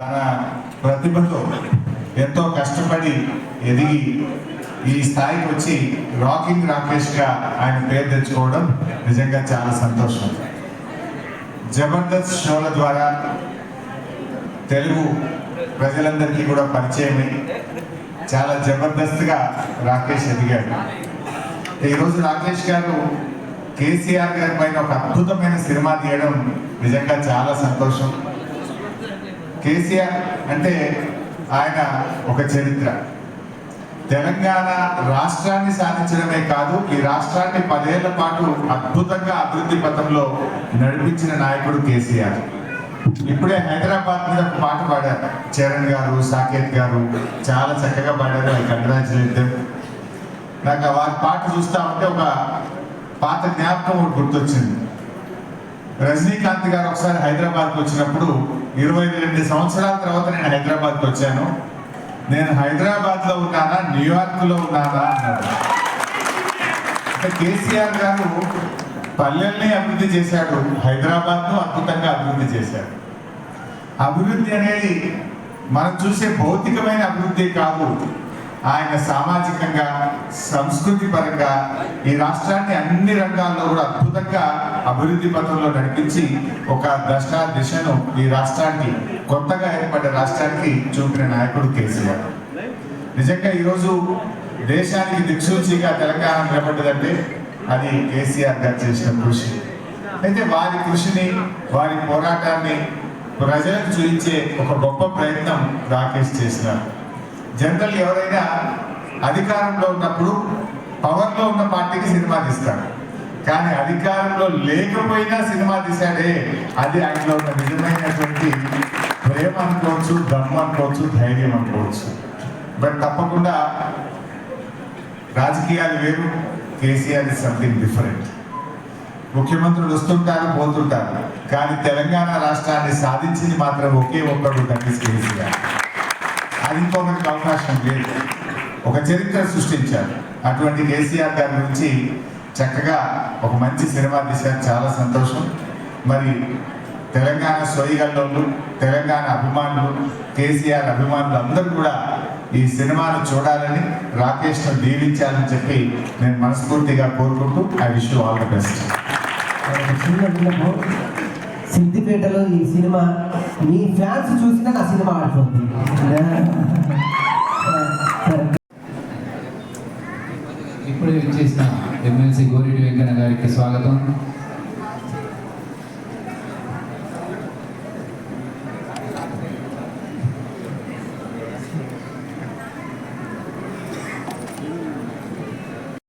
తన ప్రతిభతో ఎంతో కష్టపడి ఎదిగి ఈ స్థాయికి వచ్చి రాకింగ్ రాకేష్గా ఆయన పేరు తెచ్చుకోవడం నిజంగా చాలా సంతోషం. జబర్దస్త్ షోల ద్వారా తెలుగు ప్రజలందరికీ కూడా పరిచయమై చాలా జబర్దస్త్గా రాకేష్ ఎదిగాడు. ఈరోజు రాకేష్ గారు కేసీఆర్ గారి పైన ఒక అద్భుతమైన సినిమా తీయడం నిజంగా చాలా సంతోషం. కేసీఆర్ అంటే ఆయన ఒక చరిత్ర. తెలంగాణ రాష్ట్రాన్ని సాధించడమే కాదు, ఈ రాష్ట్రాన్ని 10 ఏళ్ల పాటు అద్భుతంగా అభివృద్ధి పథంలో నడిపించిన నాయకుడు కేసీఆర్. ఇప్పుడే హైదరాబాద్ మీద ఒక పాట పాడారు చరణ్ గారు, సాకేత్ గారు, చాలా చక్కగా పాడారు. I congratulate them. నాకు వారి పాట చూస్తా ఉంటే ఒక పాత జ్ఞాపకం ఒకటి గుర్తొచ్చింది. రజనీకాంత్ గారు ఒకసారి హైదరాబాద్కి వచ్చినప్పుడు 22 సంవత్సరాల తర్వాత నేను హైదరాబాద్కి వచ్చాను, నేను హైదరాబాద్లో ఉన్నానా న్యూయార్క్లో ఉన్నానా అన్నాడు. అంటే కేసీఆర్ గారు పల్లెల్ని అభివృద్ధి చేశాడు, హైదరాబాద్ను అద్భుతంగా అభివృద్ధి చేశాడు. అభివృద్ధి అనేది మనం చూసే భౌతికమైన అభివృద్ధి కాదు, ఆయన సామాజికంగా సంస్కృతి పరంగా ఈ రాష్ట్రాన్ని అన్ని రంగాల్లో కూడా అద్భుతంగా అభివృద్ధి పథంలో నడిపించి ఒక దిశను ఈ రాష్ట్రానికి, కొత్తగా ఏర్పడ్డ రాష్ట్రానికి చూపిన నాయకుడు కేసీఆర్. నిజంగా ఈరోజు దేశానికి దిక్సూచిగా తెలంగాణ నిలబడ్డదంటే అది కేసీఆర్ గారు చేసిన కృషి. అయితే వారి కృషిని, వారి పోరాటాన్ని ప్రజలకు చూపించే ఒక గొప్ప ప్రయత్నం రాకేష్ చేసినారు. జనరల్ ఎవరైనా అధికారంలో ఉన్నప్పుడు పవర్లో ఉన్న పార్టీకి సినిమా తీస్తాడు, కానీ అధికారంలో లేకపోయినా సినిమా తీశాడే అది ఆయనలో ఉన్న నిజమైనటువంటి ప్రేమ అనుకోవచ్చు, దమ్ము అనుకోవచ్చు, ధైర్యం అనుకోవచ్చు. బట్ తప్పకుండా రాజకీయాలు వేరు, కేసీఆర్ ఇస్ సంథింగ్ డిఫరెంట్. ముఖ్యమంత్రులు వస్తుంటారు, పోతుంటారు, కానీ తెలంగాణ రాష్ట్రాన్ని సాధించింది మాత్రం ఒకే ఒక్కడు, దట్ ఈస్ కేసీఆర్. అది ఇంకొకరికి అవకాశం లేదు. ఒక చరిత్ర సృష్టించారు. అటువంటి కేసీఆర్ గారి గురించి చక్కగా ఒక మంచి సినిమా తీశారు, చాలా సంతోషం. మరి తెలంగాణ సోయిగల్లోళ్ళు, తెలంగాణ అభిమానులు, కేసీఆర్ అభిమానులు అందరూ కూడా ఈ సినిమాను చూడాలని, రాకేష్ను దీవించాలని చెప్పి నేను మనస్ఫూర్తిగా కోరుకుంటూ I wish you all the best. సిద్దిపేటలో ఈ సినిమా మీ ఫ్యాన్స్ చూసినా నా సినిమా ఆడుతుంది. ఇప్పుడే వచ్చేసిన ఎమ్మెల్సీ గోరెడ్డి వెంకన్న గారికి స్వాగతం.